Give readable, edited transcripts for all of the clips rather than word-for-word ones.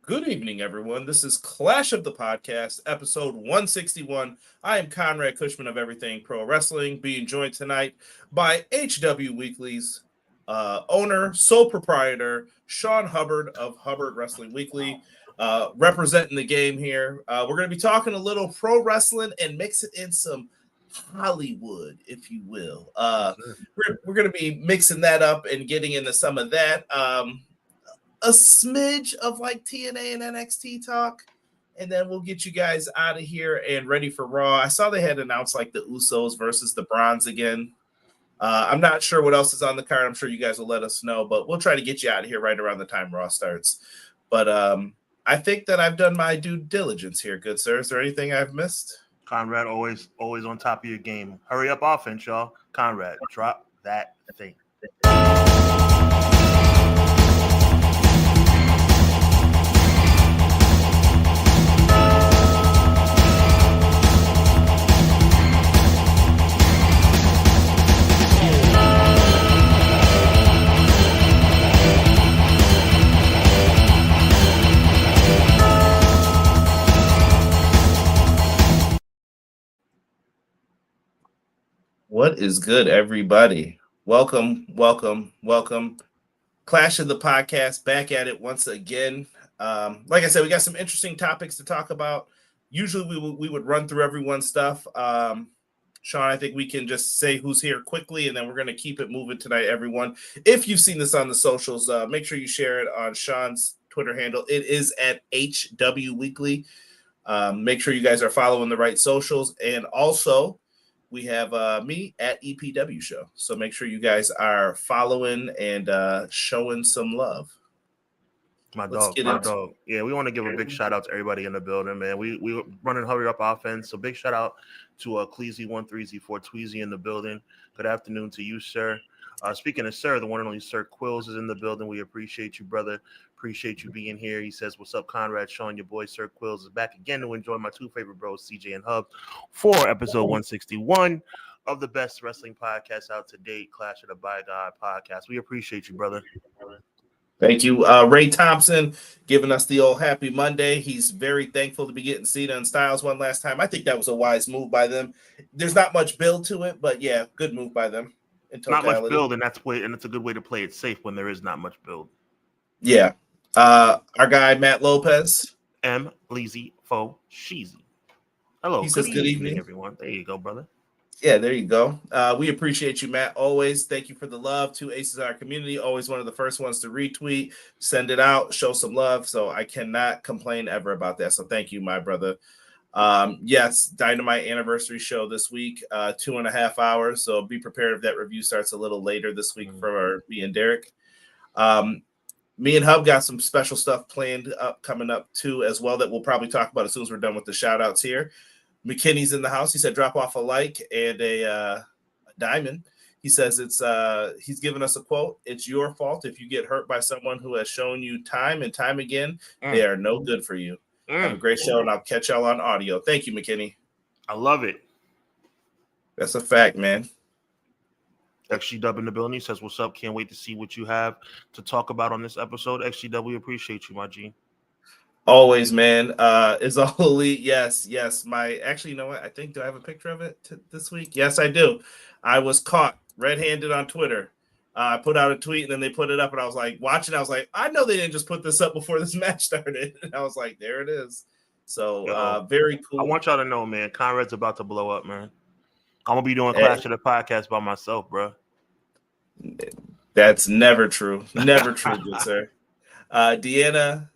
Good evening, everyone. This is Clash of the Podcast, episode 161. I am Conrad Cushman of Everything Pro Wrestling, being joined tonight by HW Weekly's owner, sole proprietor, Sean Hubbard of Hubbard Wrestling Weekly, representing the game here. We're going to be talking a little pro wrestling and mixing in some Hollywood, if you will. We're going to be mixing that up and getting into some of that. A smidge of like TNA and NXT talk, and then we'll get you guys out of here and ready for Raw. I saw they had announced like the Usos versus the Bronze again. I'm not sure what else is on the card. I'm sure you guys will let us know, but we'll try to get you out of here right around the time Raw starts. But I think that I've done my due diligence here, good sir. Is there anything I've missed? Conrad, always on top of your game. Hurry up offense, y'all. Conrad, drop that thing. What is good, everybody? Welcome. Clash of the Podcast, back at it once again. Like I said, we got some interesting topics to talk about. Usually we would run through everyone's stuff. Sean, I think we can just say who's here quickly, and then we're going to keep it moving tonight, everyone. If you've seen this on the socials, make sure you share it on Sean's Twitter handle. It is at HW Weekly. Make sure you guys are following the right socials, and also we have me at EPW Show. So make sure you guys are following and showing some love. My dog. Yeah, we want to give a big shout out to everybody in the building, man. We running hurry up offense. So big shout out to Cleasy13Z4 Tweezy in the building. Good afternoon to you, sir. Speaking of sir, the one and only Sir Quills is in the building. We appreciate you, brother. Appreciate you being here. He says, "What's up, Conrad?" Sean, your boy Sir Quills is back again to enjoy my two favorite bros, CJ and Hub, for episode 161 of the best wrestling podcast out to date, Clash of the Bygone podcast. We appreciate you, brother. Thank you. Ray Thompson giving us the old happy Monday. He's very thankful to be getting Cena and Styles one last time. I think that was a wise move by them. There's not much build to it, but yeah, good move by them. Not much build, and it's a good way to play it safe when there is not much build. Yeah. Our guy Matt Lopez. M. Leezy Fo Sheezy. Hello. He says good evening, everyone. There you go, brother. Yeah, there you go. We appreciate you, Matt. Always thank you for the love. Two aces in our community. Always one of the first ones to retweet, send it out, show some love. So I cannot complain ever about that. So thank you, my brother. Yes, Dynamite anniversary show this week, 2.5 hours. So be prepared if that review starts a little later this week for me and Derek. Me and Hub got some special stuff planned up coming up too as well that we'll probably talk about as soon as we're done with the shout outs here. McKinney's in the house. He said drop off a like and a diamond. He says he's given us a quote. It's your fault if you get hurt by someone who has shown you time and time again. They are no good for you. Have a great show, and I'll catch y'all on audio. Thank you, McKinney. I love it. That's a fact, man. XG Dub in the building. He says, "What's up? Can't wait to see what you have to talk about on this episode." XG Dub, we appreciate you, my G. Always, man. Is all elite. Yes. Actually, you know what? I think, do I have a picture of it this week? Yes, I do. I was caught red-handed on Twitter. I put out a tweet and then they put it up and I was like, watching. I was like, I know they didn't just put this up before this match started. And I was like, there it is. So very cool. I want y'all to know, man, Conrad's about to blow up, man. I'm going to be doing Clash of the Podcast by myself, bro. That's never true. Never true, good sir. Deanna,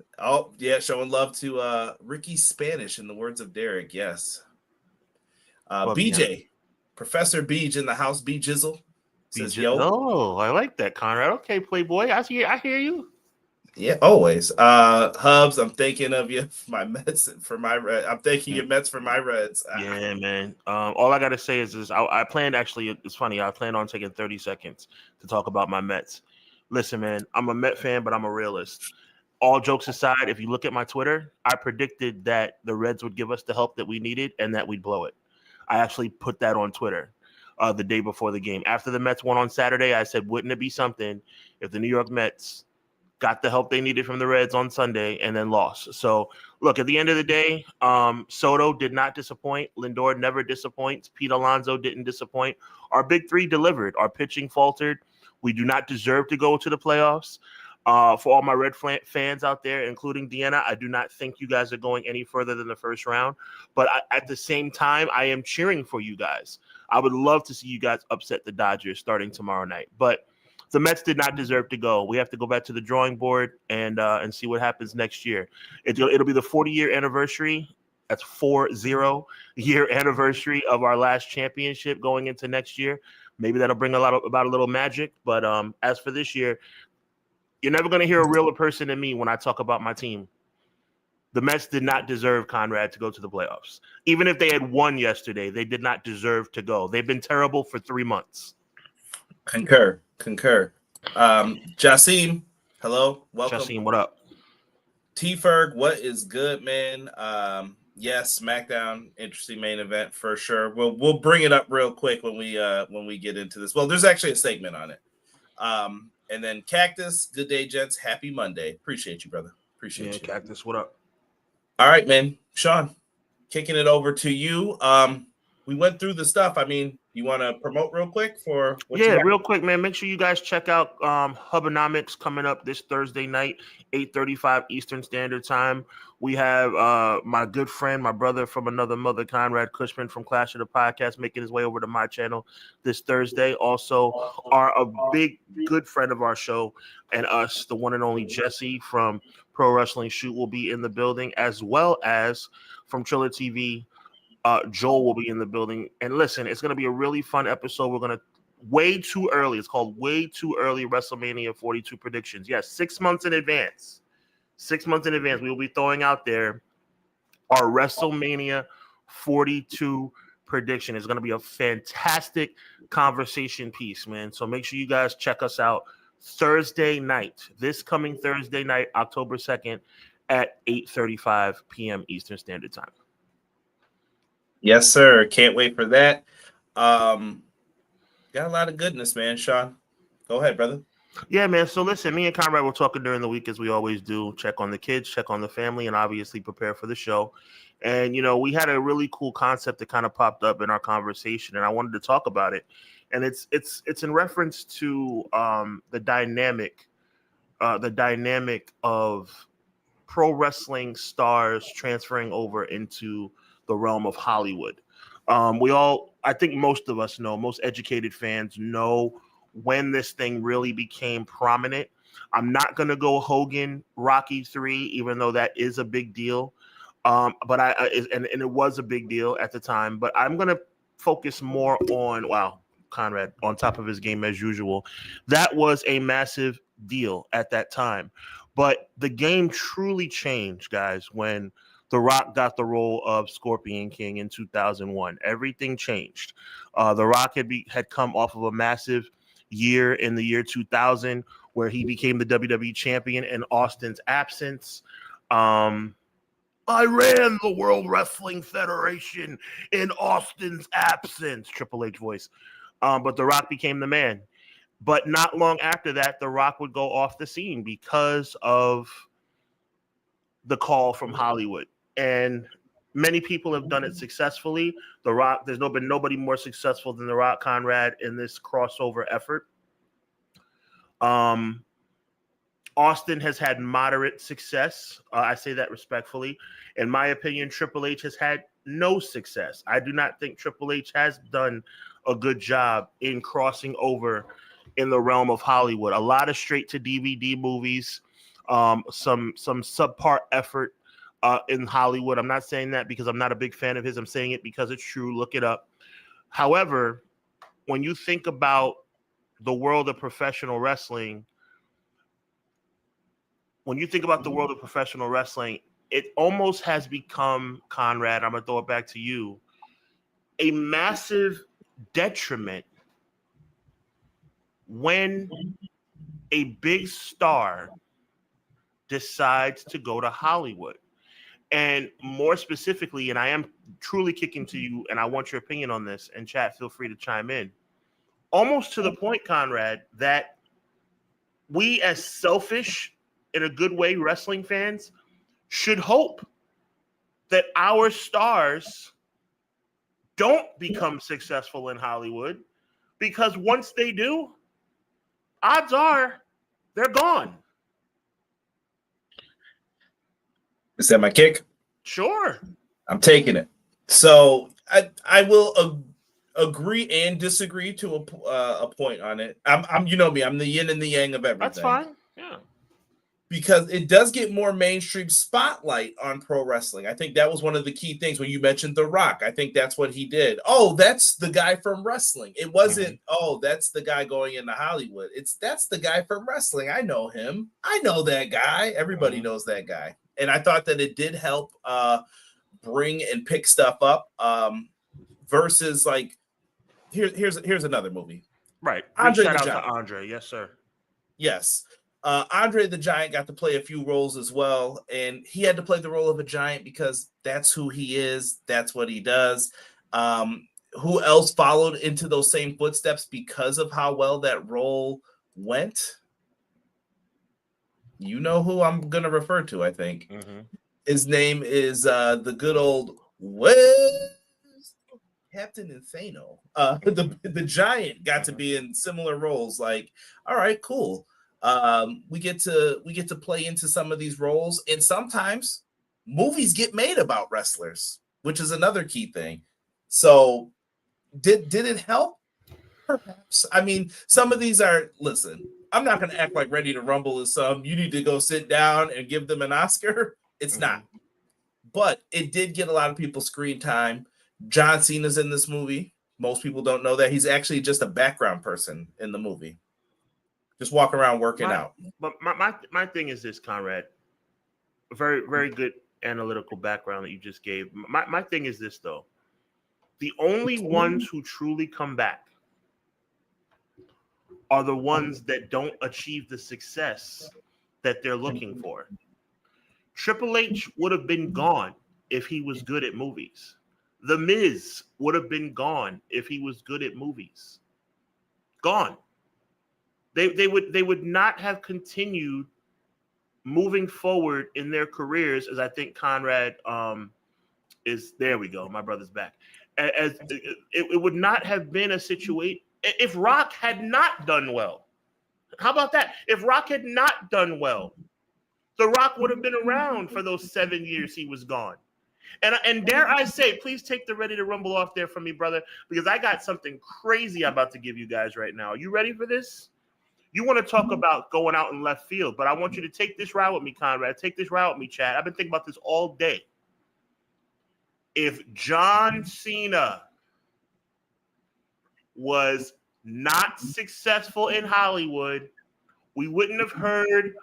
showing love to Ricky Spanish in the words of Derek. Yes. BJ, Professor Beej in the house, B Jizzle. Says, yo. Oh, I like that, Conrad. Okay, Playboy. I hear you. Yeah, always. Hubs, I'm thinking of you for my Mets for my Reds. I'm thanking your Mets for my Reds. Yeah, man. All I gotta say is I planned actually. It's funny. I planned on taking 30 seconds to talk about my Mets. Listen, man. I'm a Met fan, but I'm a realist. All jokes aside, if you look at my Twitter, I predicted that the Reds would give us the help that we needed and that we'd blow it. I actually put that on Twitter. The day before the game. After the Mets won on Saturday, I said, wouldn't it be something if the New York Mets got the help they needed from the Reds on Sunday, and then lost. So, look, at the end of the day, Soto did not disappoint. Lindor never disappoints. Pete Alonso didn't disappoint. Our big three delivered. Our pitching faltered. We do not deserve to go to the playoffs. For all my Red fans out there, including Deanna, I do not think you guys are going any further than the first round. But at the same time, I am cheering for you guys. I would love to see you guys upset the Dodgers starting tomorrow night. But the Mets did not deserve to go. We have to go back to the drawing board and see what happens next year. It'll be the 40-year anniversary. That's 40-year anniversary of our last championship going into next year. Maybe that'll bring about a little magic. But as for this year, you're never going to hear a realer person than me when I talk about my team. The Mets did not deserve, Conrad, to go to the playoffs. Even if they had won yesterday, they did not deserve to go. They've been terrible for 3 months. Concur. Jasim, hello, welcome. Jasim, what up? T-Ferg, what is good, man? Yes, Smackdown, interesting main event for sure. We'll bring it up real quick when we get into this. Well, there's actually a segment on it. And then Cactus, good day, gents. Happy Monday. Appreciate you, brother. Appreciate you. Cactus, what up? All right, man. Sean, kicking it over to you. We went through the stuff. I mean, you want to promote real quick for what you got? Real quick, man. Make sure you guys check out Hubbonomics coming up this Thursday night, 8:35 Eastern Standard Time. We have my good friend, my brother from another mother, Conrad Cushman from Clash of the Podcast, making his way over to my channel this Thursday. Also, a big, good friend of our show and us, the one and only Jesse from Pro Wrestling Shoot, will be in the building, as well as from Triller TV. Joel will be in the building. And listen, it's going to be a really fun episode. We're going to way too early. It's called Way Too Early WrestleMania 42 Predictions. Yes, 6 months in advance. 6 months in advance, we will be throwing out there our WrestleMania 42 prediction. It's going to be a fantastic conversation piece, man. So make sure you guys check us out Thursday night, this coming Thursday night, October 2nd at 8:35 p.m. Eastern Standard Time. Yes, sir. Can't wait for that. Got a lot of goodness, man. Sean, go ahead, brother. Yeah, man. So listen, me and Conrad were talking during the week, as we always do. Check on the kids, check on the family, and obviously prepare for the show. And, we had a really cool concept that kind of popped up in our conversation, and I wanted to talk about it. And it's in reference to the dynamic of pro wrestling stars transferring over into the realm of Hollywood. I think most of us know, most educated fans know when this thing really became prominent. I'm not going to go Hogan, Rocky 3, even though that is a big deal. But it was a big deal at the time, but I'm going to focus more on, Conrad, on top of his game as usual. That was a massive deal at that time. But the game truly changed, guys, when The Rock got the role of Scorpion King in 2001. Everything changed. The Rock had come off of a massive year in the year 2000 where he became the WWE champion in Austin's absence. I ran the World Wrestling Federation in Austin's absence, Triple H voice. But The Rock became the man. But not long after that, The Rock would go off the scene because of the call from Hollywood. And many people have done it successfully. The Rock, there's been nobody more successful than The Rock, Conrad, in this crossover effort. Austin has had moderate success. I say that respectfully. In my opinion, Triple H has had no success. I do not think Triple H has done a good job in crossing over in the realm of Hollywood. A lot of straight-to-DVD movies, some subpar effort in Hollywood. I'm not saying that because I'm not a big fan of his. I'm saying it because it's true. Look it up. However, when you think about the world of professional wrestling, it almost has become, Conrad, I'm going to throw it back to you, a massive detriment when a big star decides to go to Hollywood. And more specifically, and I am truly kicking to you, and I want your opinion on this, and chat, feel free to chime in, almost to the point, Conrad, that we as selfish in a good way, wrestling fans should hope that our stars don't become successful in Hollywood, because once they do, odds are they're gone. Is that my kick? Sure. I'm taking it. So I will agree and disagree to a point on it. I'm you know me, I'm the yin and the yang of everything. That's fine. Yeah. Because it does get more mainstream spotlight on pro wrestling. I think that was one of the key things when you mentioned The Rock. I think that's what he did. Oh, that's the guy from wrestling. It wasn't, oh, that's the guy going into Hollywood. That's the guy from wrestling. I know him. I know that guy. Everybody knows that guy. And I thought that it did help bring and pick stuff up versus like, here's another movie. Right. Shout out to Andre. Yes, sir. Yes. Andre the Giant got to play a few roles as well, and he had to play the role of a giant because that's who he is. That's what he does. Who else followed into those same footsteps because of how well that role went? You know who I'm going to refer to, I think. His name is the good old Captain Insano. The Giant got to be in similar roles. Like, all right, cool. We get to play into some of these roles, and sometimes movies get made about wrestlers, which is another key thing. So did it help? Perhaps. I mean, some of these are, listen, I'm not going to act like Ready to Rumble is some you need to go sit down and give them an Oscar. It's not. But it did get a lot of people screen time. John Cena's in this movie. Most people don't know that. He's actually just a background person in the movie. Just walk around working out. But my thing is this, Conrad. Very, very good analytical background that you just gave. My thing is this, though. The only ones who truly come back are the ones that don't achieve the success that they're looking for. Triple H would have been gone if he was good at movies. The Miz would have been gone if he was good at movies. Gone. They would not have continued moving forward in their careers, as I think Conrad is. There we go. My brother's back. As it would not have been a situation if Rock had not done well. How about that? If Rock had not done well, The Rock would have been around for those 7 years he was gone. And dare I say, please take the Ready to Rumble off there from me, brother, because I got something crazy I'm about to give you guys right now. Are you ready for this? You want to talk about going out in left field, but I want you to take this route with me, Conrad. Take this route with me, Chad. I've been thinking about this all day. If John Cena was not successful in Hollywood, we wouldn't have heard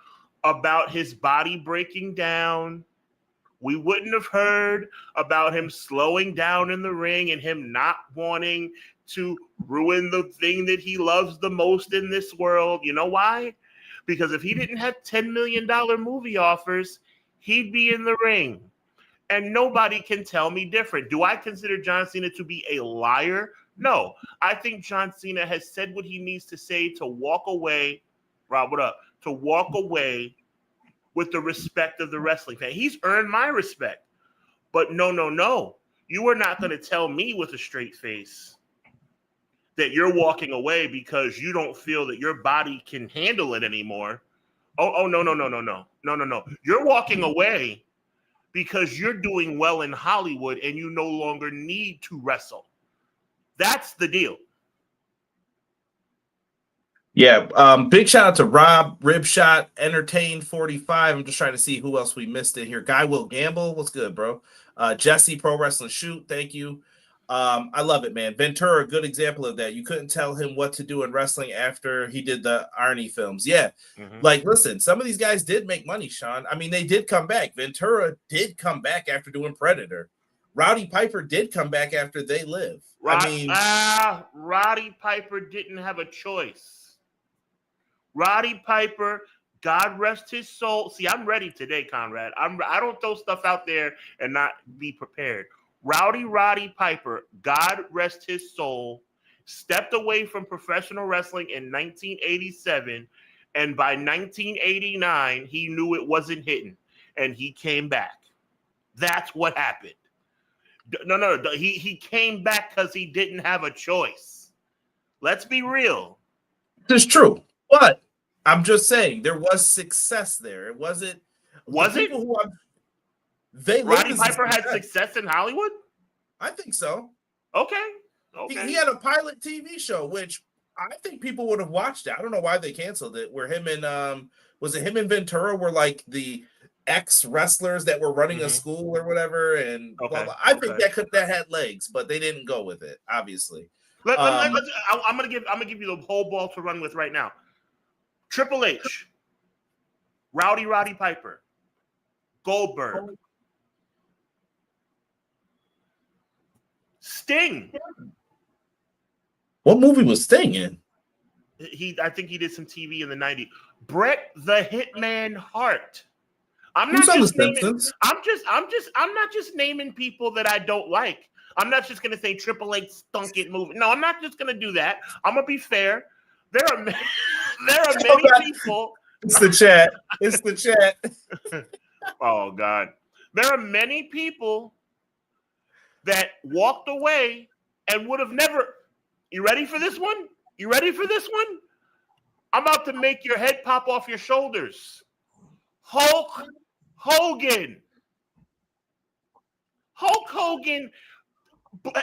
about his body breaking down. We wouldn't have heard about him slowing down in the ring and him not wanting to ruin the thing that he loves the most in this world. You know why? Because if he didn't have $10 million movie offers, he'd be in the ring. And nobody can tell me different. Do I consider John Cena to be a liar? No. I think John Cena has said what he needs to say to walk away. Rob, what up? To walk away with the respect of the wrestling fan. He's earned my respect. But no. You are not going to tell me with a straight face that you're walking away because you don't feel that your body can handle it anymore. Oh, no. You're walking away because you're doing well in Hollywood and you no longer need to wrestle. That's the deal. Yeah, big shout out to Rob, Ribshot, Entertain 45. I'm just trying to see who else we missed in here. Guy Will Gamble, what's good, bro? Jesse, Pro Wrestling Shoot, thank you. I love it, man. Ventura, a good example of that. You couldn't tell him what to do in wrestling after he did the Arnie films. Yeah, like, listen, some of these guys did make money, Sean. I mean, they did come back. Ventura did come back after doing Predator. Rowdy Piper did come back after They Live. Roddy Piper didn't have a choice. Roddy Piper, God rest his soul. See, I'm ready today, Conrad. I don't throw stuff out there and not be prepared. Roddy Piper, God rest his soul, stepped away from professional wrestling in 1987 And by 1989, he knew it wasn't hitting, and he came back. That's what happened. No. He came back because he didn't have a choice. Let's be real. This is true, but I'm just saying there was success there. It wasn't. Was it? Roddy Piper had success in Hollywood? I think so. Okay. He had a pilot TV show, which I think people would have watched it. I don't know why they canceled it. Where him and was it him and Ventura were like the ex-wrestlers that were running a school or whatever, and blah, blah. I think that had legs, but they didn't go with it, obviously. I'm gonna give you the whole ball to run with right now. Triple H, Roddy Piper, Goldberg, Sting. What movie was Sting in? I think he did some TV in the 90s. Bret the Hitman Hart. I'm not just naming people that I don't like. I'm not just gonna say Triple H stunk it movie. No, I'm not just gonna do that. I'm gonna be fair. There are many people. It's the chat. It's the chat. Oh God. There are many people that walked away and would have never. You ready for this one? I'm about to make your head pop off your shoulders. Hulk Hogan.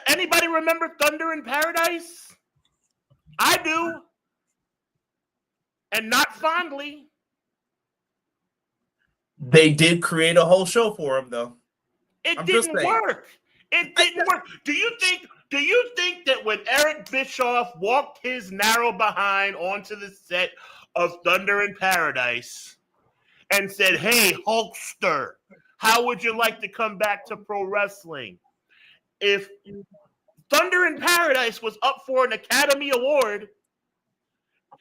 Anybody remember Thunder in Paradise? I do. And not fondly. They did create a whole show for him, though. It didn't work. Do you think that when Eric Bischoff walked his narrow behind onto the set of Thunder in Paradise and said, "Hey, Hulkster, how would you like to come back to pro wrestling?" If Thunder in Paradise was up for an Academy Award,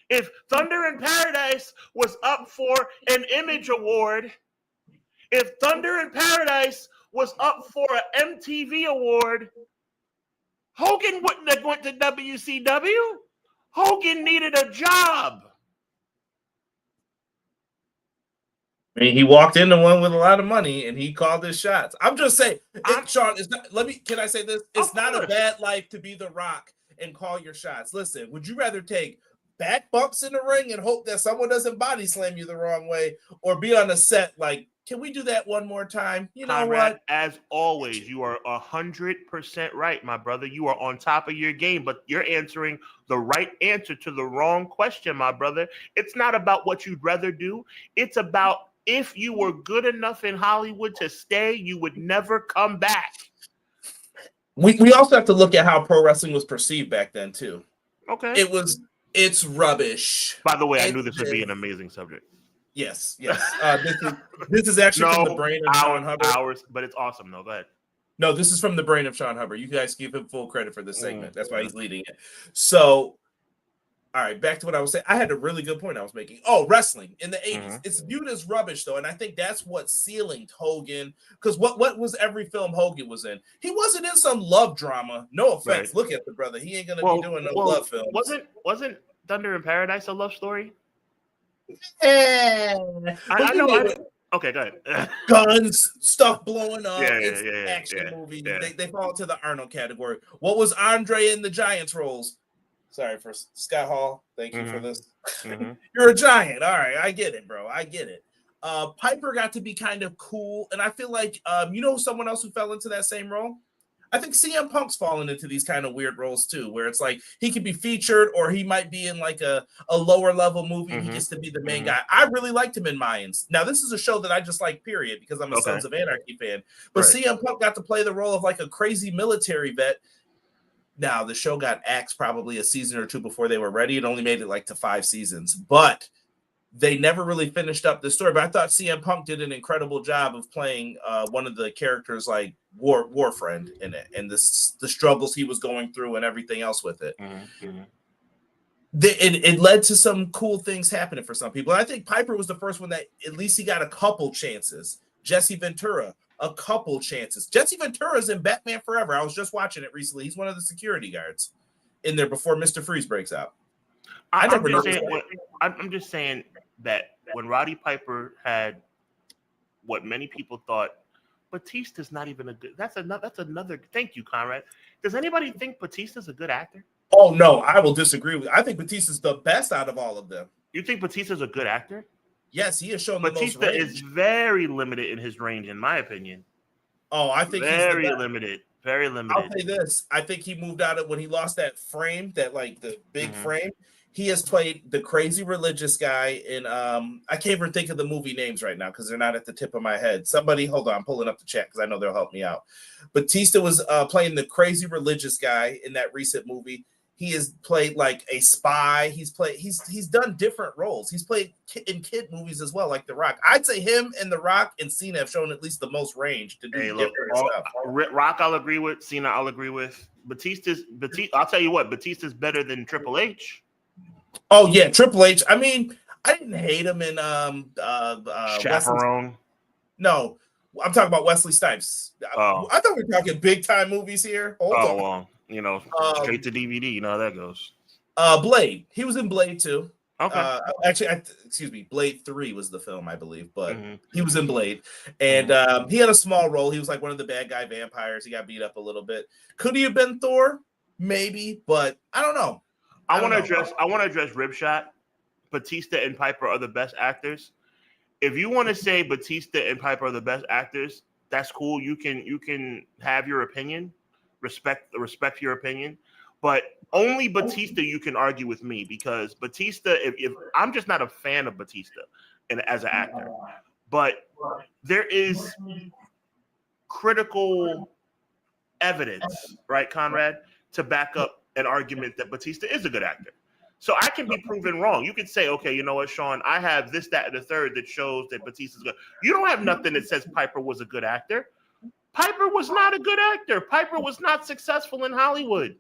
if Thunder in Paradise was up for an Image Award, if Thunder in Paradise was up for an MTV Award, Hogan wouldn't have went to WCW. Hogan needed a job. I mean, he walked into one with a lot of money and he called his shots. I'm just saying, Sean, can I say this? It's not a bad life to be The Rock and call your shots. Listen, would you rather take back bumps in the ring and hope that someone doesn't body slam you the wrong way, or be on a set like, can we do that one more time? You know Conrad, what? As always, you are 100% right, my brother. You are on top of your game, but you're answering the right answer to the wrong question, my brother. It's not about what you'd rather do. It's about if you were good enough in Hollywood to stay, you would never come back. We also have to look at how pro wrestling was perceived back then, too. Okay. It's rubbish. By the way, I knew this would be an amazing subject. Yes. This is actually from the brain of Sean Hubbard. But it's awesome, though. Go ahead. No, this is from the brain of Sean Hubbard. You guys give him full credit for this segment. That's why he's leading it. So, all right, back to what I was saying. I had a really good point I was making. Oh, wrestling in the 80s. It's viewed as rubbish, though, and I think that's what ceilinged Hogan. Because what was every film Hogan was in? He wasn't in some love drama. No offense. Right. Look at the brother. He ain't going to be doing no love films. Wasn't Thunder in Paradise a love story? I know. Okay, go ahead. Guns, stuff blowing up. It's action movie. Yeah. They fall into the Arnold category. What was Andre in the Giants roles? Sorry for Scott Hall. Thank you for this. You're a giant. All right, I get it, bro. I get it. Piper got to be kind of cool, and I feel like someone else who fell into that same role. I think CM Punk's fallen into these kind of weird roles too, where it's like he could be featured or he might be in like a lower level movie. He gets to be the main guy. I really liked him in Mayans. Now, this is a show that I just like, period, because I'm a Sons of Anarchy fan. But CM Punk got to play the role of like a crazy military vet. Now, the show got axed probably a season or two before they were ready. It only made it like to 5 seasons. But they never really finished up the story. But I thought CM Punk did an incredible job of playing one of the characters like War Friend in it, and the struggles he was going through and everything else with it. It led to some cool things happening for some people. And I think Piper was the first one that at least he got a couple chances. Jesse Ventura, a couple chances. Jesse Ventura's in Batman Forever. I was just watching it recently. He's one of the security guards in there before Mr. Freeze breaks out. I'm just saying, that when Roddy Piper had what many people thought, Batista's not even a good. That's another. Thank you, Conrad. Does anybody think Batista's a good actor? Oh no, I will disagree with you. I think Batista's the best out of all of them. You think Batista's a good actor? Yes, he has shown Batista the most range. is very limited in his range, in my opinion. Oh, I think very limited. Very limited. I'll say this. I think he moved out of when he lost that frame, that like the big frame. He has played the crazy religious guy in I can't even think of the movie names right now because they're not at the tip of my head. Somebody, hold on, I'm pulling up the chat because I know they'll help me out. Batista was playing the crazy religious guy in that recent movie. He has played like a spy. He's done different roles. He's played in kid movies as well, like The Rock. I'd say him and The Rock and Cena have shown at least the most range to do different stuff. Rock, I'll agree with. Cena, I'll agree with. Batista. I'll tell you what, Batista's better than Triple H. Oh yeah, Triple H. I mean, I didn't hate him in Chaperone. No, I'm talking about Wesley Snipes. Oh. I thought we were talking big time movies here. Hold on. Well, straight to DVD. You know how that goes. Blade. He was in Blade too. Okay. Excuse me. Blade 3 was the film, I believe, but he was in Blade, and he had a small role. He was like one of the bad guy vampires. He got beat up a little bit. Could he have been Thor? Maybe, but I don't know. I want to address Ribshot. Batista and Piper are the best actors. If you want to say Batista and Piper are the best actors, that's cool. You can have your opinion. Respect your opinion. But only Batista you can argue with me, because Batista, if I'm just not a fan of Batista as an actor. But there is critical evidence, right, Conrad, to back up an argument that Batista is a good actor. So I can be proven wrong. You could say, okay, you know what, Sean, I have this, that, and the third that shows that Batista's good. You don't have nothing that says Piper was a good actor. Piper was not a good actor. Piper was not successful in Hollywood.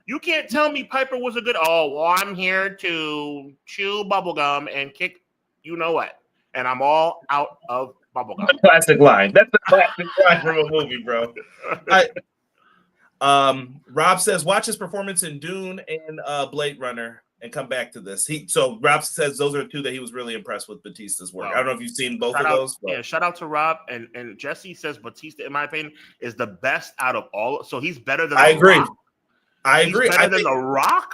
You can't tell me Piper was a good, I'm here to chew bubblegum and kick you know what. And I'm all out of bubblegum. Classic line. That's the classic line from a movie, bro. Rob says, watch his performance in Dune and Blade Runner and come back to this. So Rob says those are two that he was really impressed with Batista's work. I don't know if you've seen both of those. But. Yeah, shout out to Rob. And Jesse says Batista, in my opinion, is the best out of all. So he's better than I agree. Rock. I agree. Better than The Rock?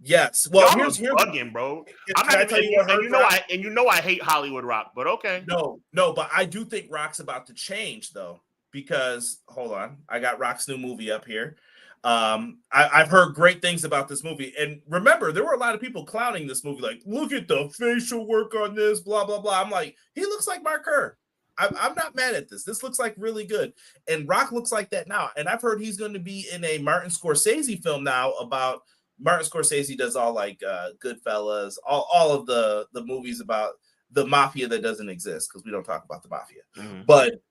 Yes. Well, here's bugging, bro. I'm not tell you and you know I hate Hollywood Rock, but okay. No, but I do think Rock's about to change though. Because hold on, I got Rock's new movie up here. I've heard great things about this movie, and remember, there were a lot of people clowning this movie, like, look at the facial work on this, blah blah blah. I'm like, he looks like Mark Kerr. I'm not mad at this. This looks like really good, and Rock looks like that now. And I've heard he's going to be in a Martin Scorsese film now about Martin Scorsese does all like Goodfellas, all of the movies about the mafia that doesn't exist because we don't talk about the mafia, but.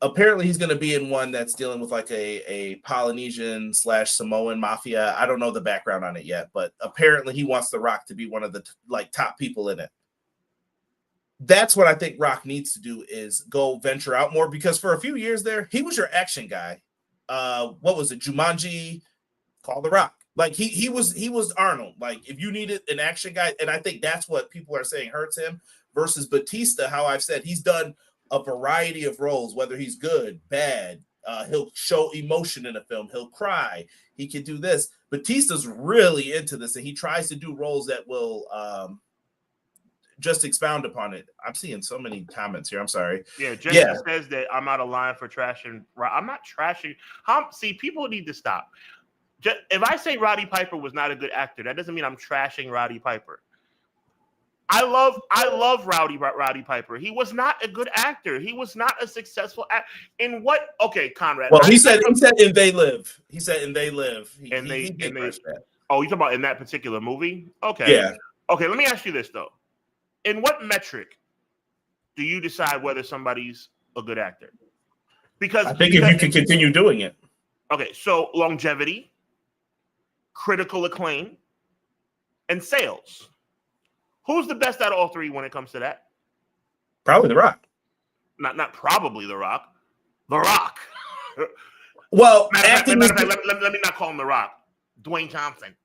Apparently, he's going to be in one that's dealing with like a Polynesian / Samoan mafia. I don't know the background on it yet, but apparently he wants The Rock to be one of the top people in it. That's what I think Rock needs to do is go venture out more, because for a few years there, he was your action guy. What was it? Jumanji, Call The Rock. Like he was Arnold. Like if you needed an action guy, and I think that's what people are saying hurts him versus Batista. How I've said he's done a variety of roles, whether he's good, bad. He'll show emotion in a film. He'll cry. He can do this. Batista's really into this, and he tries to do roles that will just expound upon it. I'm seeing so many comments here. I'm sorry. Yeah, Jessica says that I'm out of line for trashing. I'm not trashing. See, people need to stop. If I say Roddy Piper was not a good actor, that doesn't mean I'm trashing Roddy Piper. I love Roddy Piper. He was not a good actor. He was not a successful actor. In what? Okay, Conrad. Well, he said "And They Live." He said "And They Live." He oh, you talking about in that particular movie? Okay. Yeah. Okay. Let me ask you this though: in what metric do you decide whether somebody's a good actor? Because if you can continue doing it. Okay, so longevity, critical acclaim, and sales. Who's the best out of all three when it comes to that? Probably The Rock. Not probably The Rock. The Rock. Well, let me not call him The Rock. Dwayne Johnson.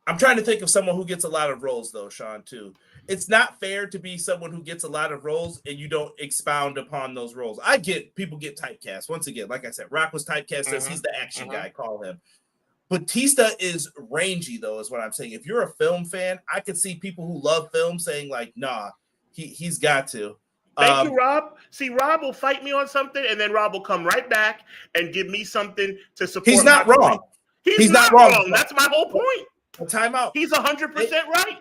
I'm trying to think of someone who gets a lot of roles, though, Sean, too. it's not fair to be someone who gets a lot of roles and you don't expound upon those roles. I get people get typecast. Once again, like I said, Rock was typecast as he's the action guy, call him. Batista is rangy, though, is what I'm saying. If you're a film fan, I could see people who love film saying, like, nah, he's got to. Thank you, Rob. See, Rob will fight me on something, and then Rob will come right back and give me something to support. He's not wrong. Point. He's not wrong. That's my whole point. Time out. He's 100% right.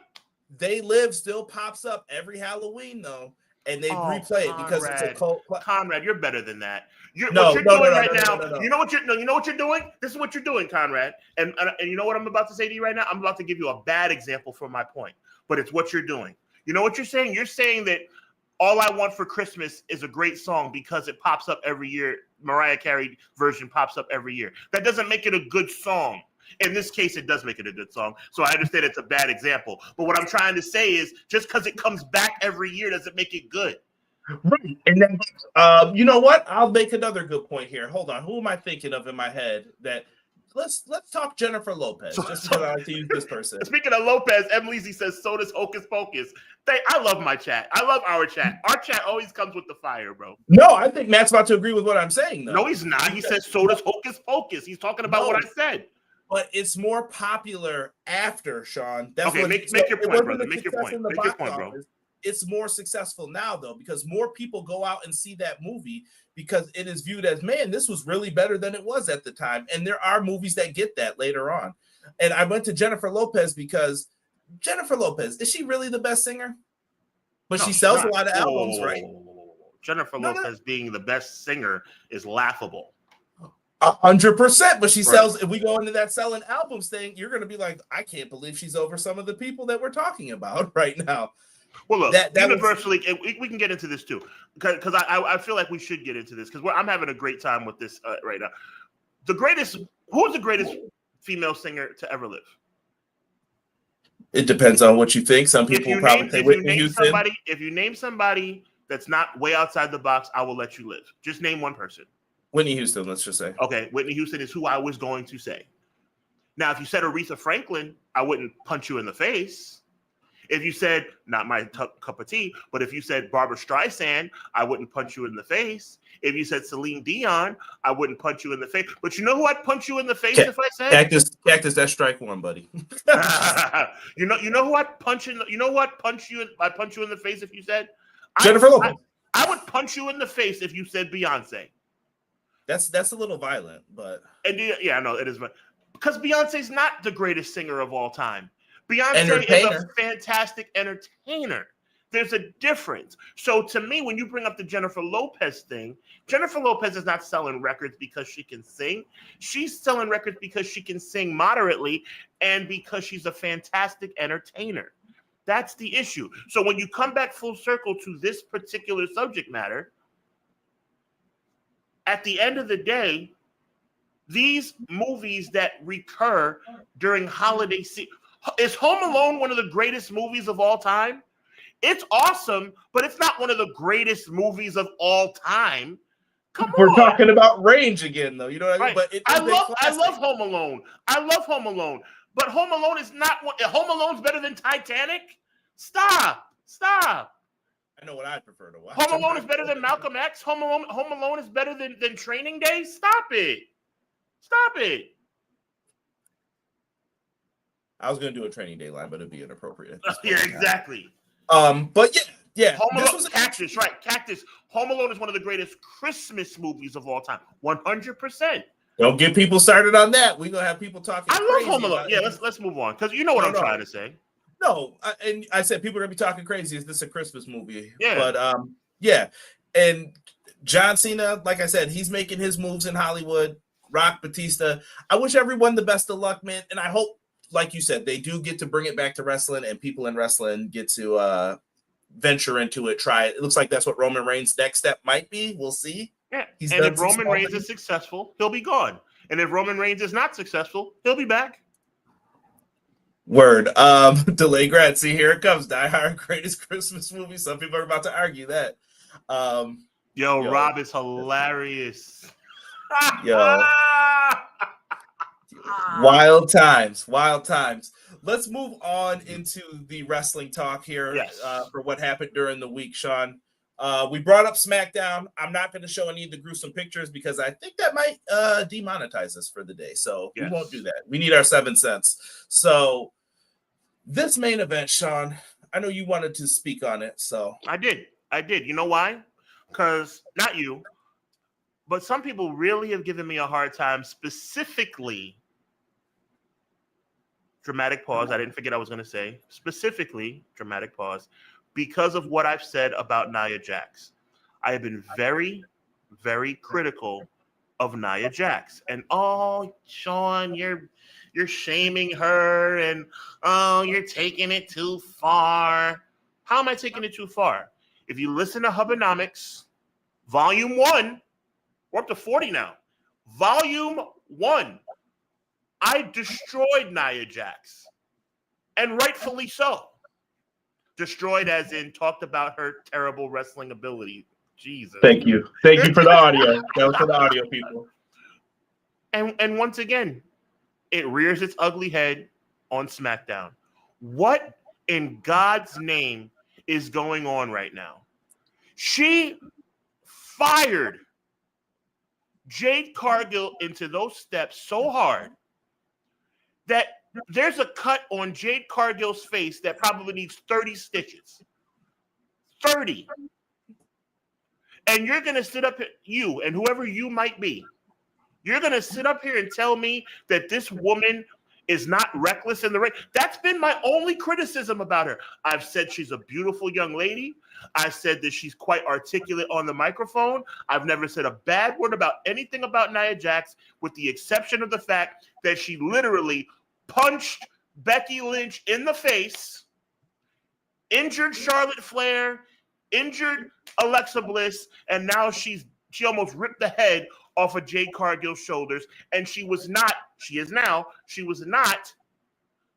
They Live still pops up every Halloween, though, and they replay it because it's a cult. Conrad, you're better than that. What you're doing right now. You know what you're doing? This is what you're doing, Conrad. And you know what I'm about to say to you right now? I'm about to give you a bad example for my point, but it's what you're doing. You know what you're saying? You're saying that All I Want for Christmas is a great song because it pops up every year. Mariah Carey version pops up every year. That doesn't make it a good song. In this case, it does make it a good song. So I understand it's a bad example. But what I'm trying to say is just because it comes back every year doesn't make it good. Right. And then, you know what? I'll make another good point here. Hold on. Who am I thinking of in my head that let's talk Jennifer Lopez. Just because I like to use this person. Speaking of Lopez, Emily says, so does Hocus Pocus. I love my chat. I love our chat. Our chat always comes with the fire, bro. No, I think Matt's about to agree with what I'm saying, though. No, he's not. He says, so does Hocus Pocus. He's talking about what I said. But it's more popular after, Sean. That's okay, make your point, brother. Make your point. Make your point, bro. It's more successful now, though, because more people go out and see that movie because it is viewed as, man, this was really better than it was at the time. And there are movies that get that later on. And I went to Jennifer Lopez because Jennifer Lopez, is she really the best singer? But she sells a lot of albums, right? Jennifer Lopez being the best singer is laughable. 100%, but she sells. If we go into that selling albums thing, you're going to be like, I can't believe she's over some of the people that we're talking about right now. Well, look, universally, we can get into this too, because I feel like we should get into this because I'm having a great time with this right now. Who's the greatest female singer to ever live? It depends on what you think. Some people will probably say Whitney Houston. If you name somebody that's not way outside the box, I will let you live. Just name one person. Whitney Houston, let's just say. Okay, Whitney Houston is who I was going to say. Now, if you said Aretha Franklin, I wouldn't punch you in the face. If you said, not my cup of tea, but if you said Barbara Streisand, I wouldn't punch you in the face. If you said Celine Dion, I wouldn't punch you in the face. But you know who I'd punch you in the face if I said? Cactus, that's strike one, buddy. you know who I'd punch in? You know what? I'd punch you in the face if you said? Jennifer Lopez. I would punch you in the face if you said Beyonce. That's a little violent, but yeah, I know it is, because Beyonce's not the greatest singer of all time. Beyonce is a fantastic entertainer. There's a difference. So to me, when you bring up the Jennifer Lopez thing, Jennifer Lopez is not selling records because she can sing. She's selling records because she can sing moderately and because she's a fantastic entertainer. That's the issue. So when you come back full circle to this particular subject matter, at the end of the day, these movies that recur during holiday season, is Home Alone one of the greatest movies of all time? It's awesome, but it's not one of the greatest movies of all time. We're talking about range again, though. You know what I mean? But I love Home Alone. I love Home Alone. But Home Alone is not one. Home Alone's better than Titanic? Stop. I know what I prefer to watch. Home Alone is better than Malcolm X. Home Alone is better than Training Day. Stop it. I was going to do a Training Day line, but it'd be inappropriate. Yeah, exactly. But yeah. Home Alone, Cactus, right? Cactus. Home Alone is one of the greatest Christmas movies of all time. 100%. Don't get people started on that. We're going to have people talking. I love Home Alone. Yeah, let's move on because you know what I'm trying to say. No, and I said people are going to be talking crazy. Is this a Christmas movie? Yeah. But yeah. And John Cena, like I said, he's making his moves in Hollywood. Rock, Batista. I wish everyone the best of luck, man. And I hope, like you said, they do get to bring it back to wrestling and people in wrestling get to venture into it, try it. It looks like that's what Roman Reigns' next step might be. We'll see. Yeah. And if Roman Reigns is successful, he'll be gone. And if Roman Reigns is not successful, he'll be back. Word. Delay grad. See, here it comes. Die Hard, greatest Christmas movie. Some people are about to argue that. Yo, Rob is hilarious. Yo. Wild times. let's move on into the wrestling talk here. Yes. For what happened during the week, Sean. We brought up Smackdown. I'm not going to show any of the gruesome pictures because I think that might demonetize us for the day. So we won't do that. We need our 7 cents. So this main event, Sean, I know you wanted to speak on it. So I did. You know why? Because not you, but some people really have given me a hard time, specifically, dramatic pause. I didn't forget I was going to say, specifically, dramatic pause, because of what I've said about Nia Jax. I have been very, very critical of Nia Jax. And, oh, Sean, you're shaming her, and, oh, you're taking it too far. How am I taking it too far? If you listen to Hubbonomics, Volume 1, we're up to 40 now. Volume 1, I destroyed Nia Jax, and rightfully so. Destroyed as in talked about her terrible wrestling ability. Jesus. Thank you for the audio. That was for the audio people. And once again, it rears its ugly head on SmackDown. What in God's name is going on right now? She fired Jade Cargill into those steps so hard that there's a cut on Jade Cargill's face that probably needs 30 stitches. 30. And you're going to sit up, you and whoever you might be, you're going to sit up here and tell me that this woman is not reckless in the ring. That's been my only criticism about her. I've said she's a beautiful young lady. I said that she's quite articulate on the microphone. I've never said a bad word about anything about Nia Jax, with the exception of the fact that she literally punched Becky Lynch in the face, injured Charlotte Flair, injured Alexa Bliss, and now she almost ripped the head off of Jade Cargill's shoulders, and she was not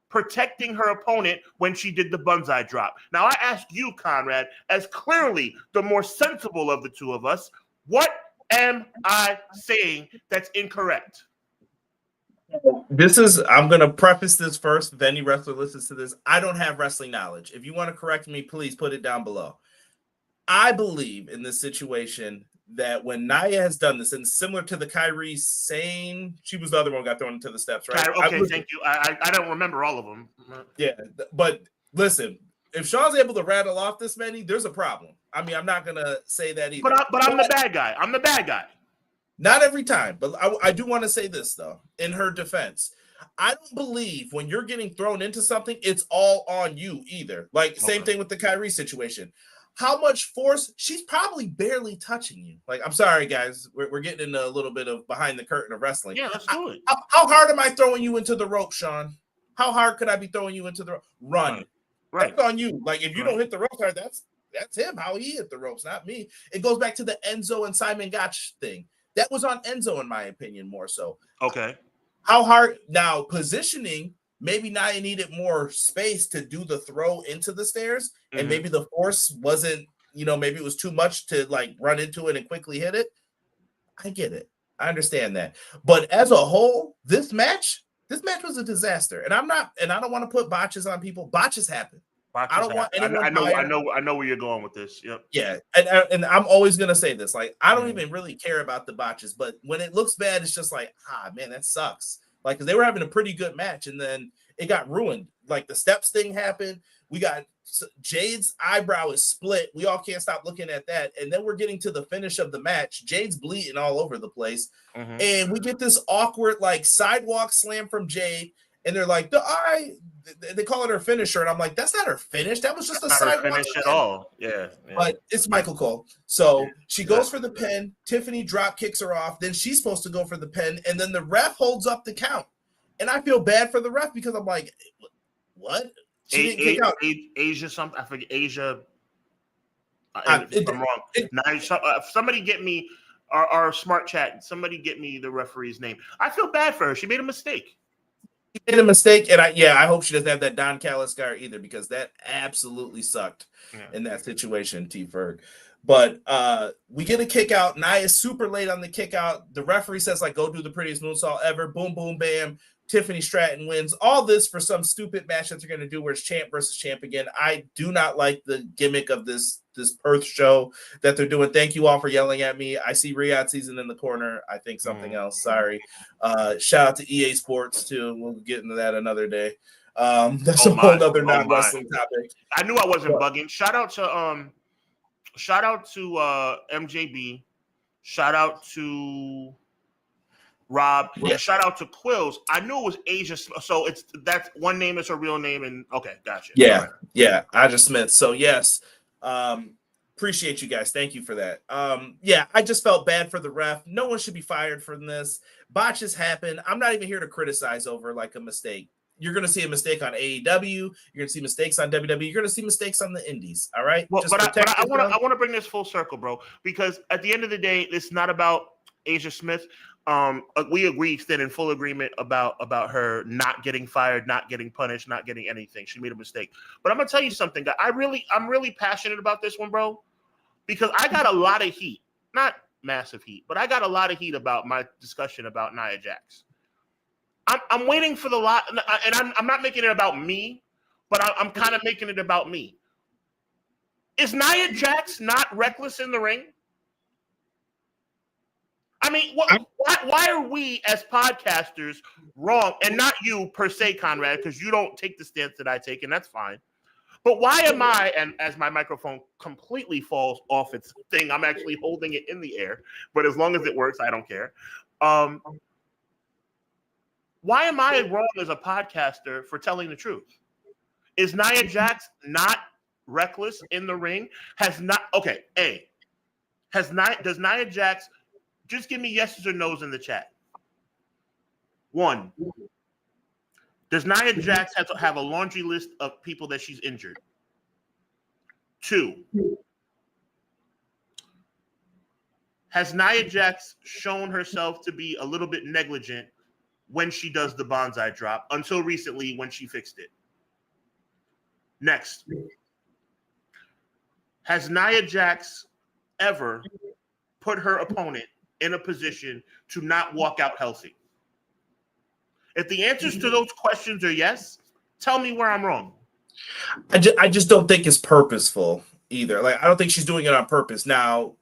protecting her opponent when she did the Banzai drop. Now, I ask you, Conrad, as clearly the more sensible of the two of us, what am I saying that's incorrect? I'm going to preface this first. If any wrestler listens to this, I don't have wrestling knowledge. If you want to correct me, please put it down below. I believe in this situation that when Nia has done this, and similar to the Kairi Sane, she was the other one who got thrown into the steps, right? Okay, thank you. I don't remember all of them. Yeah, but listen, if Sean's able to rattle off this many, there's a problem. I mean, I'm not going to say that either. But I'm the bad guy. I'm the bad guy. Not every time, but I do want to say this, though, in her defense. I don't believe when you're getting thrown into something, it's all on you either. Like, same thing with the Kyrie situation. How much force? She's probably barely touching you. Like, I'm sorry, guys. We're getting into a little bit of behind the curtain of wrestling. Yeah, let's do it. How hard am I throwing you into the rope, Sean? How hard could I be throwing you into the rope? Run. Right. That's on you. Like, if you don't hit the ropes hard, that's him, how he hit the ropes, not me. It goes back to the Enzo and Simon Gotch thing. That was on Enzo, in my opinion, more so. Okay. How hard? Now, positioning, maybe Nia needed more space to do the throw into the stairs, and maybe the force wasn't, maybe it was too much to, like, run into it and quickly hit it. I get it. I understand that. But as a whole, this match was a disaster. And I don't want to put botches on people. Botches happen. I don't want anyone. I know where you're going with this. Yep. Yeah, and I'm always gonna say this. Like, I don't even really care about the botches, but when it looks bad, it's just like, man, that sucks. Like, because they were having a pretty good match, and then it got ruined. Like, the steps thing happened. We got Jade's eyebrow is split. We all can't stop looking at that. And then we're getting to the finish of the match. Jade's bleeding all over the place, and we get this awkward, like, sidewalk slam from Jade. And they're like, they call it her finisher. And I'm like, that's not her finish. That was just a sidewalk finish at all. Yeah. But it's Michael Cole. So she goes for the pin. Tiffany drop kicks her off. Then she's supposed to go for the pin. And then the ref holds up the count. And I feel bad for the ref because I'm like, what? She didn't kick out. Asia something. I forget. Asia. If I'm wrong. Somebody get me our smart chat. Somebody get me the referee's name. I feel bad for her. She made a mistake. She made a mistake, and I hope she doesn't have that Don Callis scar either, because that absolutely sucked in that situation, T. Ferg. But we get a kick out. Nia's super late on the kick out. The referee says, like, go do the prettiest moonsault ever. Boom, boom, bam. Tiffany Stratton wins. All this for some stupid match that they're going to do where it's champ versus champ again. I do not like the gimmick of this Perth show that they're doing. Thank you all for yelling at me. I see Riyadh Season in the corner. I think something else. Sorry. Shout out to EA Sports too. We'll get into that another day. That's a whole other non-wrestling topic. I knew I wasn't bugging. Shout out to MJB. Shout out to Rob. Yeah. Shout out to Quills. I knew it was Asia. So that's one name is her real name. And okay, gotcha. Yeah. Yeah. Aja Smith. So yes. Appreciate you guys. Thank you for that. Yeah, I just felt bad for the ref. No one should be fired from this. Botches happen. I'm not even here to criticize over like a mistake. You're going to see a mistake on AEW. You're going to see mistakes on WWE. You're going to see mistakes on the indies. All right. Well, but I want to bring this full circle, bro, because at the end of the day, it's not about Asia Smith. We agree, stand in full agreement about her not getting fired, not getting punished, not getting anything. She made a mistake. But I'm gonna tell you something, guys. I'm really passionate about this one, bro, because I got a lot of heat, not massive heat, but I got a lot of heat about my discussion about Nia Jax. I'm waiting for the lot, and I'm not making it about me, but I'm kind of making it about me. Is Nia Jax not reckless in the ring? I mean, why are we as podcasters wrong? And not you per se, Conrad, because you don't take the stance that I take, and that's fine. But why am I, and as my microphone completely falls off its thing, I'm actually holding it in the air, but as long as it works, I don't care. Why am I wrong as a podcaster for telling the truth? Is Nia Jax not reckless in the ring? Does Nia Jax, just give me yeses or nos in the chat. 1, does Nia Jax have a laundry list of people that she's injured? 2, has Nia Jax shown herself to be a little bit negligent when she does the bonsai drop until recently when she fixed it? Next, has Nia Jax ever put her opponent in a position to not walk out healthy? If the answers to those questions are yes, tell me where I'm wrong. I just don't think it's purposeful either. Like, I don't think she's doing it on purpose. Now,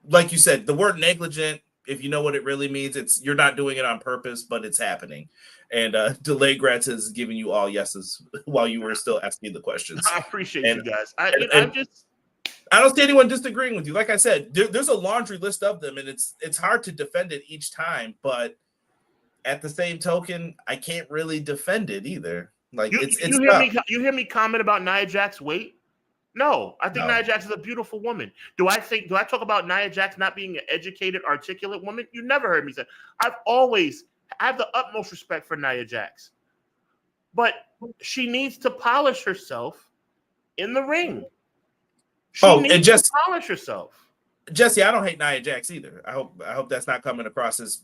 like you said, the word negligent, if you know what it really means, you're not doing it on purpose, but it's happening. And Delay Gratz is giving you all yeses while you were still asking the questions. I appreciate you guys. I don't see anyone disagreeing with you. Like I said, there's a laundry list of them, and it's hard to defend it each time. But at the same token, I can't really defend it either. Like you hear me comment about Nia Jax's weight? No, I think Nia Jax is a beautiful woman. Do I talk about Nia Jax not being an educated, articulate woman? You never heard me say. I have the utmost respect for Nia Jax, but she needs to polish herself in the ring. She needs to polish herself. Jesse, I don't hate Nia Jax either. I hope that's not coming across as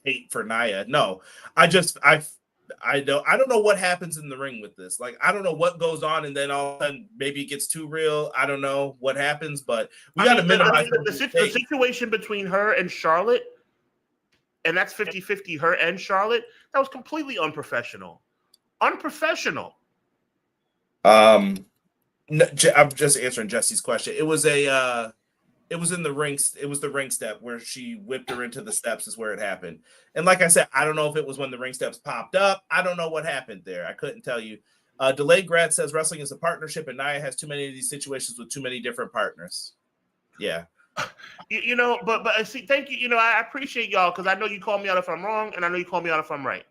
hate for Nia. No, I don't know what happens in the ring with this. Like, I don't know what goes on, and then all of a sudden maybe it gets too real. I don't know what happens, but we got to minimize the situation between her and Charlotte, and that's 50-50, her and Charlotte. That was completely unprofessional. Unprofessional. No, I'm just answering Jesse's question. It was in the ring. It was the ring step where she whipped her into the steps is where it happened. And like I said, I don't know if it was when the ring steps popped up. I don't know what happened there. I couldn't tell you. Delayed Grad says wrestling is a partnership, and Nia has too many of these situations with too many different partners. Yeah. But see, thank you. I appreciate y'all because I know you call me out if I'm wrong, and I know you call me out if I'm right.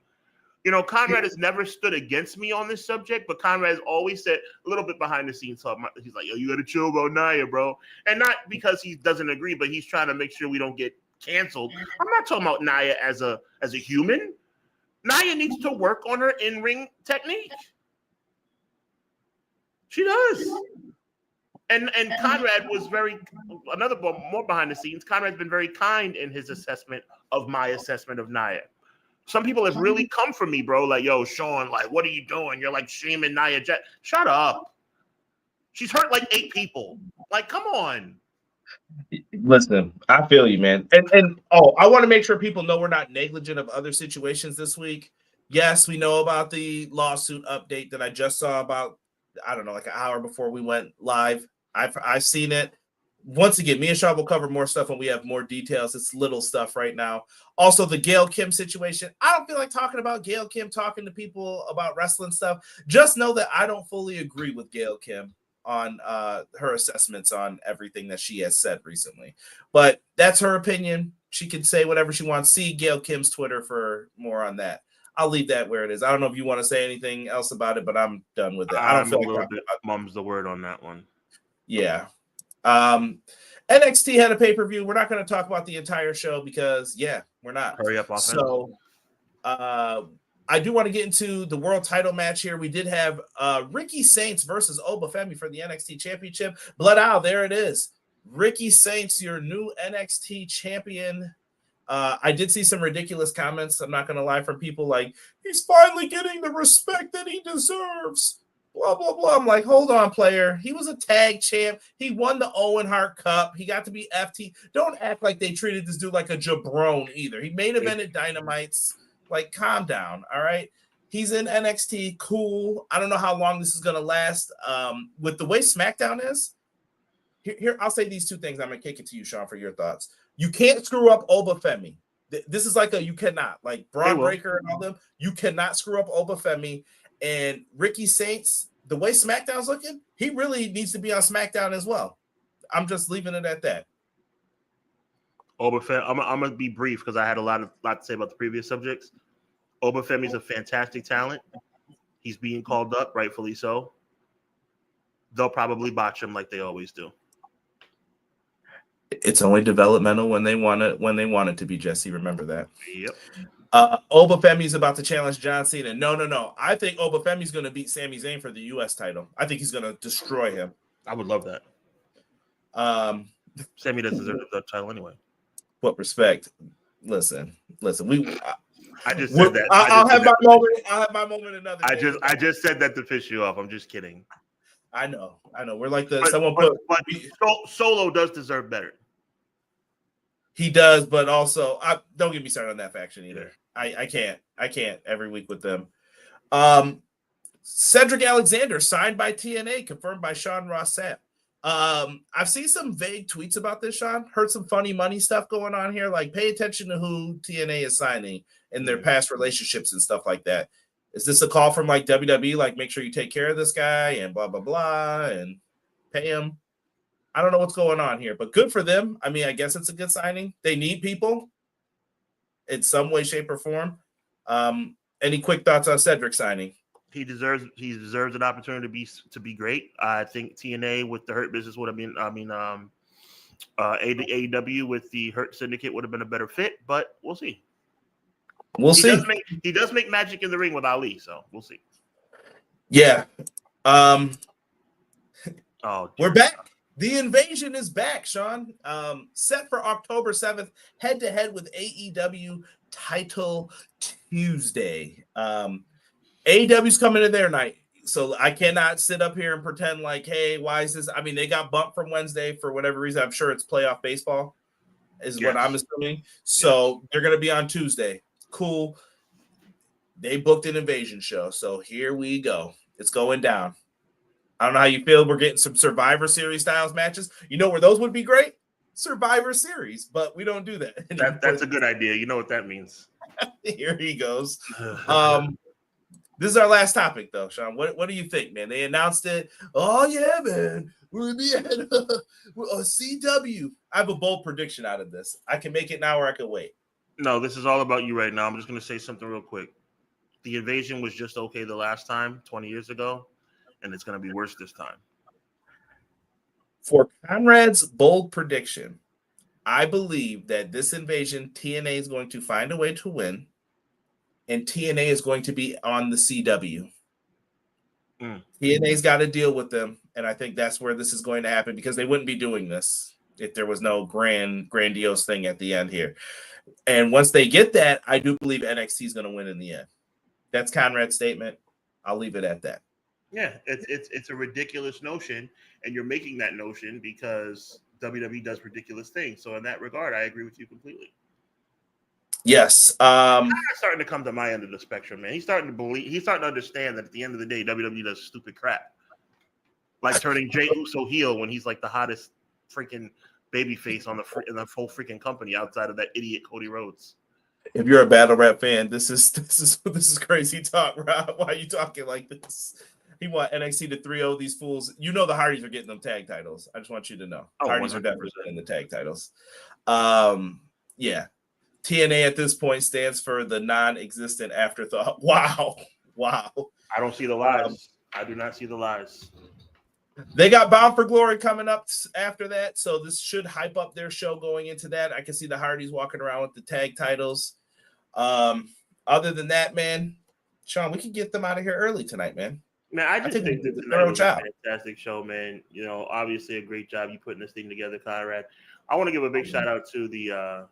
Conrad has never stood against me on this subject, but Conrad has always said a little bit behind the scenes. So he's like, yo, you got to chill about Nia, bro. And not because he doesn't agree, but he's trying to make sure we don't get canceled. I'm not talking about Nia as a human. Nia needs to work on her in-ring technique. She does. And Conrad was more behind the scenes. Conrad's been very kind in his assessment of my assessment of Nia. Some people have really come for me, bro. Like, yo, Sean, like, what are you doing? You're like shaming Nia Jax. Shut up. She's hurt like 8 people. Like, come on. Listen, I feel you, man. And I want to make sure people know we're not negligent of other situations this week. Yes, we know about the lawsuit update that I just saw about, I don't know, like an hour before we went live. I've seen it. Once again, me and Sean will cover more stuff when we have more details. It's little stuff right now. Also, the Gail Kim situation. I don't feel like talking about Gail Kim, talking to people about wrestling stuff. Just know that I don't fully agree with Gail Kim on her assessments on everything that she has said recently. But that's her opinion. She can say whatever she wants. See Gail Kim's Twitter for more on that. I'll leave that where it is. I don't know if you want to say anything else about it, but I'm done with it. I don't feel like a little bit mum's the word on that one. Yeah. NXT had a pay-per-view. We're not going to talk about the entire show because, we're not. Hurry up, offense. So, I do want to get into the world title match here. We did have Ricky Saints versus Obafemi for the NXT Championship. Blood Owl, there it is. Ricky Saints, your new NXT champion. I did see some ridiculous comments, I'm not going to lie, from people like, he's finally getting the respect that he deserves. Blah, blah, blah. I'm like, hold on, player. He was a tag champ. He won the Owen Hart Cup. He got to be FT. Don't act like they treated this dude like a jabron either. He main evented Dynamites. Like, calm down, all right? He's in NXT. Cool. I don't know how long this is going to last. With the way SmackDown is, here, I'll say these two things. I'm going to kick it to you, Sean, for your thoughts. You can't screw up Obafemi. This is like you cannot. Like Braun Breaker and all them, you cannot screw up Obafemi. And Ricky Saints, the way SmackDown's looking, he really needs to be on SmackDown as well. I'm just leaving it at that. Obafemi, I'm going to be brief because I had a lot to say about the previous subjects. Obafemi's a fantastic talent. He's being called up, rightfully so. They'll probably botch him like they always do. It's only developmental when they want it to be, Jesse. Remember that. Yep. Obafemi's about to challenge John Cena. No. I think Obafemi's going to beat Sami Zayn for the U.S. title. I think he's going to destroy him. I would love that. Sami doesn't deserve the title anyway. What respect? Listen. I just said that. I'll have my moment another day. I just said that to piss you off. I'm just kidding. I know. We're like Solo does deserve better. He does, but also don't get me started on that faction either. I can't every week with them. Cedric Alexander signed by TNA, confirmed by Sean Ross Sapp. I've seen some vague tweets about this, Sean. Heard some funny money stuff going on here. Like, pay attention to who TNA is signing and their past relationships and stuff like that. Is this a call from like WWE? Like, make sure you take care of this guy and blah, blah, blah, and pay him. I don't know what's going on here, but good for them. I mean, I guess it's a good signing. They need people in some way, shape, or form. Any quick thoughts on Cedric signing? He deserves an opportunity to be great. I think TNA with the Hurt Business would have been. AEW with the Hurt Syndicate would have been a better fit, but we'll see. He does make magic in the ring with Ali, so we'll see. Yeah. We're back. The Invasion is back, Sean. Set for October 7th, head-to-head with AEW Title Tuesday. AEW's coming in their night, so I cannot sit up here and pretend like, hey, why is this? I mean, they got bumped from Wednesday for whatever reason. I'm sure it's playoff baseball is what I'm assuming. So they're going to be on Tuesday. Cool. They booked an Invasion show, so here we go. It's going down. I don't know how you feel. We're getting some Survivor Series styles matches. You know where those would be great? Survivor Series, but we don't do that. That's a good idea. You know what that means. Here he goes. This is our last topic, though, Sean. What do you think, man? They announced it. Oh, yeah, man. We're the CW. I have a bold prediction out of this. I can make it now or I can wait. No, this is all about you right now. I'm just going to say something real quick. The Invasion was just okay the last time, 20 years ago, and it's going to be worse this time. For Conrad's bold prediction, I believe that this Invasion, TNA is going to find a way to win, and TNA is going to be on the CW. TNA's got to deal with them, and I think that's where this is going to happen because they wouldn't be doing this if there was no grandiose thing at the end here. And once they get that, I do believe NXT is going to win in the end. That's Conrad's statement. I'll leave it at that. Yeah, it's a ridiculous notion, and you're making that notion because WWE does ridiculous things. So in that regard, I agree with you completely. Yes. Starting to come to my end of the spectrum, man. He's starting to understand that at the end of the day, WWE does stupid crap. Like turning Jey Uso heel when he's like the hottest freaking babyface in the whole freaking company outside of that idiot Cody Rhodes. If you're a battle rap fan, this is crazy talk, Rob. Why are you talking like this? He want NXT to 3-0 these fools. You know the Hardys are getting them tag titles. I just want you to know. Hardys 100%. Are definitely getting the tag titles. Yeah. TNA at this point stands for the non-existent afterthought. Wow. I don't see the lies. I do not see the lies. They got Bound for Glory coming up after that, so this should hype up their show going into that. I can see the Hardys walking around with the tag titles. Other than that, man, Sean, we can get them out of here early tonight, man. Man, I just think that tonight was a fantastic show, man. You know, obviously a great job you putting this thing together, Conrad. I want to give a big shout out to the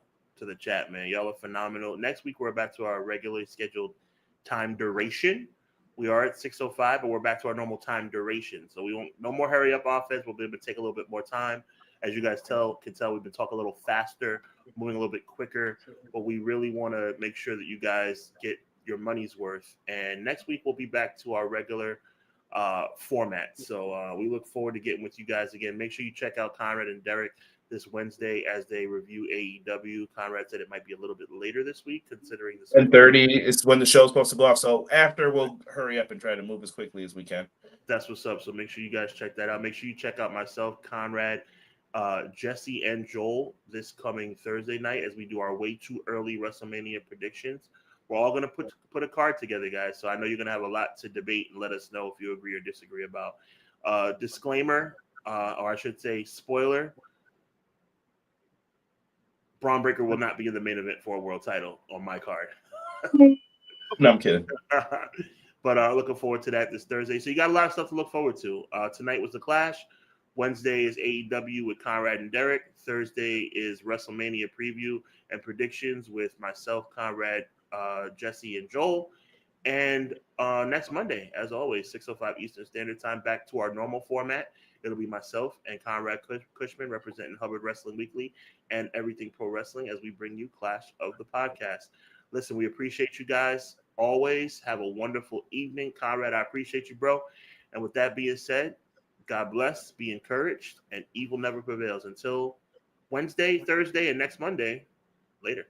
chat, man. Y'all are phenomenal. Next week we're back to our regularly scheduled time duration. We are at 6:05, but we're back to our normal time duration. So we won't no more hurry up offense. We'll be able to take a little bit more time. As you guys can tell, we've been talking a little faster, moving a little bit quicker. But we really want to make sure that you guys get your money's worth. And next week we'll be back to our regular format. So we look forward to getting with you guys again. Make sure you check out Conrad and Derek this Wednesday as they review AEW. Conrad said it might be a little bit later this week, considering the 10:30 is when the show's supposed to go off. So after, we'll hurry up and try to move as quickly as we can. That's what's up. So make sure you guys check that out. Make sure you check out myself, Conrad, Jesse, and Joel this coming Thursday night as we do our way too early WrestleMania predictions. We're all going to put a card together, guys. So I know you're going to have a lot to debate and let us know if you agree or disagree about. Disclaimer, or I should say spoiler, Braun Breaker will not be in the main event for a world title on my card. No, I'm kidding. But looking forward to that this Thursday. So you got a lot of stuff to look forward to. Tonight was the Clash. Wednesday is AEW with Conrad and Derek. Thursday is WrestleMania preview and predictions with myself, Conrad, Jesse, and Joel. And next Monday, as always, 6:05 Eastern Standard Time, back to our normal format. It'll be myself and Conrad Cushman representing Hubbard Wrestling Weekly and Everything Pro Wrestling as we bring you Clash of the Podcast. Listen, we appreciate you guys. Always have a wonderful evening. Conrad, I appreciate you, bro. And with that being said, God bless, be encouraged, and evil never prevails. Until Wednesday, Thursday, and next Monday, later.